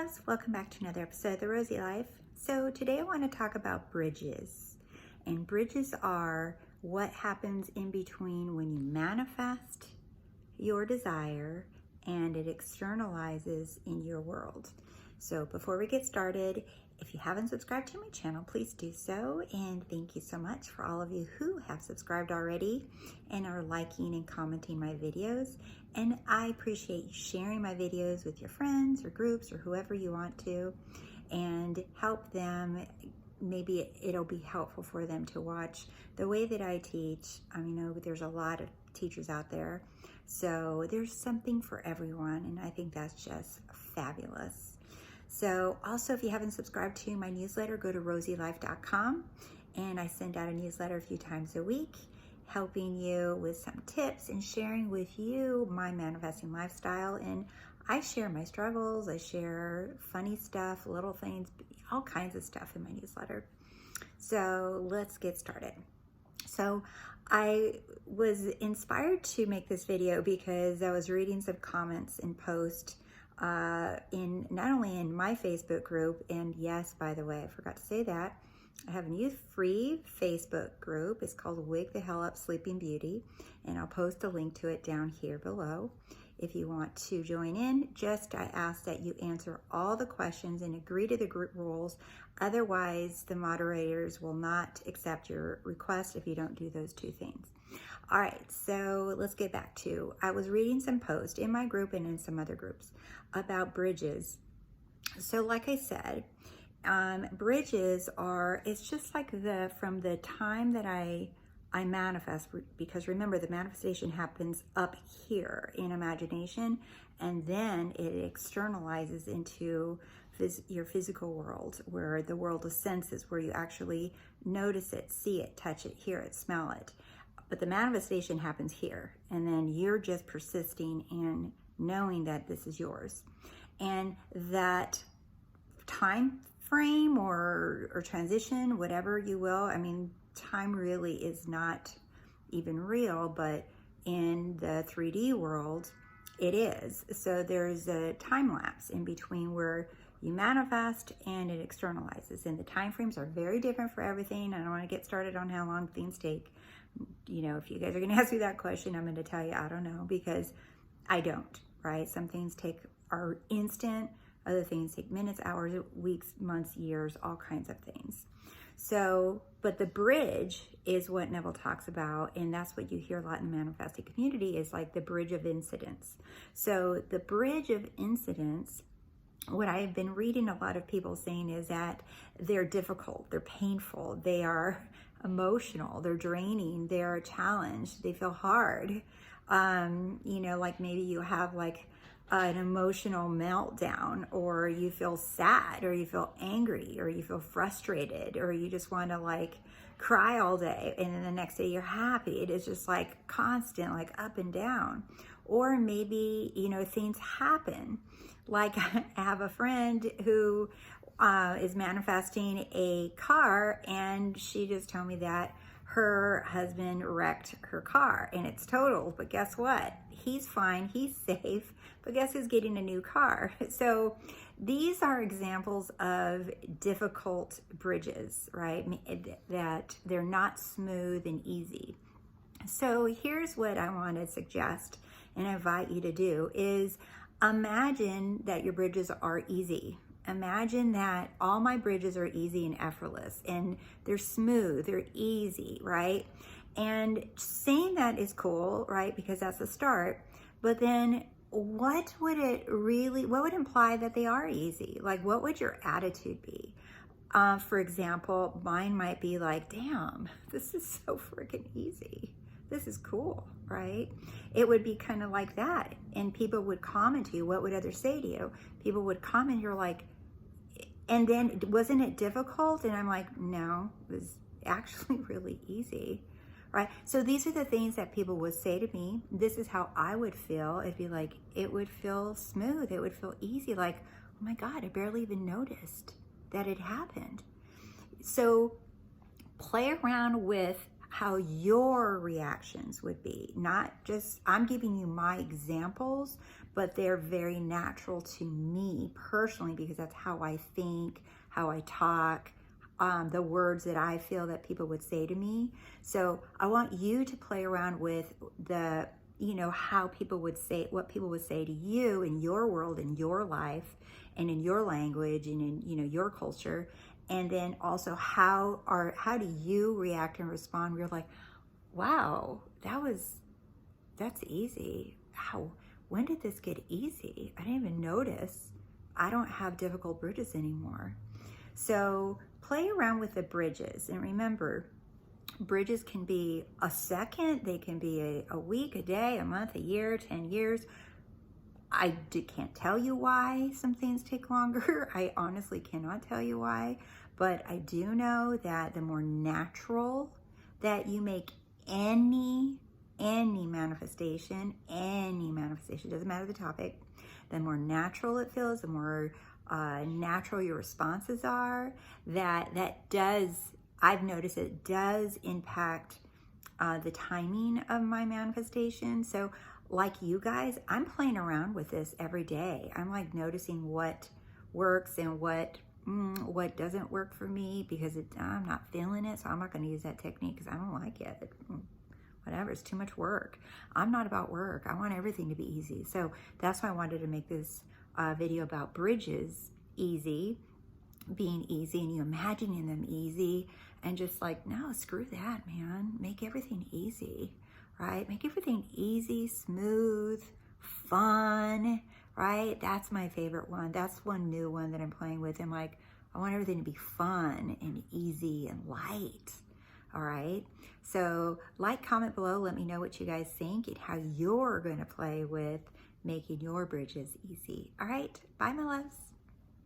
loves, welcome back to another episode of The Rosy Life. So today I want to talk about bridges. And bridges are what happens in between when you manifest your desire and it externalizes in your world. So before we get started, if you haven't subscribed to my channel, please do so. And thank you so much for all of you who have subscribed already and are liking and commenting my videos. And I appreciate you sharing my videos with your friends or groups or whoever you want to and help them. Maybe it'll be helpful for them to watch the way that I teach. I know there's a lot of teachers out there. So there's something for everyone. And I think that's just fabulous. So also, if you haven't subscribed to my newsletter, go to rosesylife.com, and I send out a newsletter a few times a week, helping you with some tips and sharing with you my manifesting lifestyle. And I share my struggles, I share funny stuff, little things, all kinds of stuff in my newsletter. So let's get started. So I was inspired to make this video because I was reading some comments and posts in not only in my Facebook group, and yes, by the way, I forgot to say that I have a new free Facebook group. It's called Wake the Hell Up Sleeping Beauty, and I'll post a link to it down here below. If you want to join in, I ask that you answer all the questions and agree to the group rules. Otherwise, the moderators will not accept your request if you don't do those two things. All right, so let's get back to, I was reading some posts in my group and in some other groups about bridges. So like I said, bridges are, it's just like from the time that I manifest, because remember the manifestation happens up here in imagination, and then it externalizes into your physical world, where the world of senses, where you actually notice it, see it, touch it, hear it, smell it. But the manifestation happens here, and then you're just persisting in knowing that this is yours. And that time frame or transition, whatever you will, time really is not even real, but in the 3D world, it is. So there's a time lapse in between where you manifest and it externalizes. And the time frames are very different for everything. I don't want to get started on how long things take. If you guys are going to ask me that question, I'm going to tell you, I don't know, because I don't, right? Some things are instant, other things take minutes, hours, weeks, months, years, all kinds of things. So, but the bridge is what Neville talks about, and that's what you hear a lot in the manifesting community, is like the bridge of incidents. So the bridge of incidents, what I've been reading a lot of people saying is that they're difficult, they're painful, they are emotional, they're draining, they're a challenge, they feel hard. Like maybe you have like an emotional meltdown, or you feel sad, or you feel angry, or you feel frustrated, or you just want to like cry all day, and then the next day you're happy. It is just like constant, like up and down. Or maybe, things happen. Like I have a friend who is manifesting a car, and she just told me that her husband wrecked her car and it's totaled. But guess what? He's fine, he's safe, but guess who's getting a new car? So these are examples of difficult bridges, right? That they're not smooth and easy. So here's what I want to suggest and invite you to do is imagine that your bridges are easy. Imagine that all my bridges are easy and effortless, and they're smooth, they're easy, right? And saying that is cool, right? Because that's a start. But then what would imply that they are easy? Like, what would your attitude be? For example, mine might be like, damn, this is so freaking easy. This is cool, right? It would be kind of like that. And people would comment to you. What would others say to you? People would comment, you're like, and then wasn't it difficult? And I'm like, no, it was actually really easy, right? So these are the things that people would say to me. This is how I would feel. It'd be like, it would feel smooth. It would feel easy. Like, oh my God, I barely even noticed that it happened. So play around with how your reactions would be. Not just, I'm giving you my examples, but they're very natural to me personally because that's how I think, how I talk, the words that I feel that people would say to me. So I want you to play around with the, how people would say, what people would say to you in your world, in your life, and in your language, and in, your culture. And then also how do you react and respond? You're like, wow, that's easy. When did this get easy? I didn't even notice. I don't have difficult bridges anymore. So play around with the bridges. And remember, bridges can be a second, they can be a week, a day, a month, a year, 10 years. I can't tell you why some things take longer. I honestly cannot tell you why. But I do know that the more natural that you make any manifestation, doesn't matter the topic, the more natural it feels, the more natural your responses are, I've noticed it does impact the timing of my manifestation. So like you guys, I'm playing around with this every day. I'm like noticing what works and what doesn't work for me because I'm not feeling it. So I'm not going to use that technique because I don't like it. Whatever, it's too much work. I'm not about work. I want everything to be easy. So that's why I wanted to make this video about bridges being easy, and you imagining them easy, and just like, no, screw that, man. Make everything easy, right? Make everything easy, smooth, fun, right? That's my favorite one. That's one new one that I'm playing with. I'm like, I want everything to be fun and easy and light. All right. So like, comment below. Let me know what you guys think and how you're going to play with making your bridges easy. All right. Bye, my loves.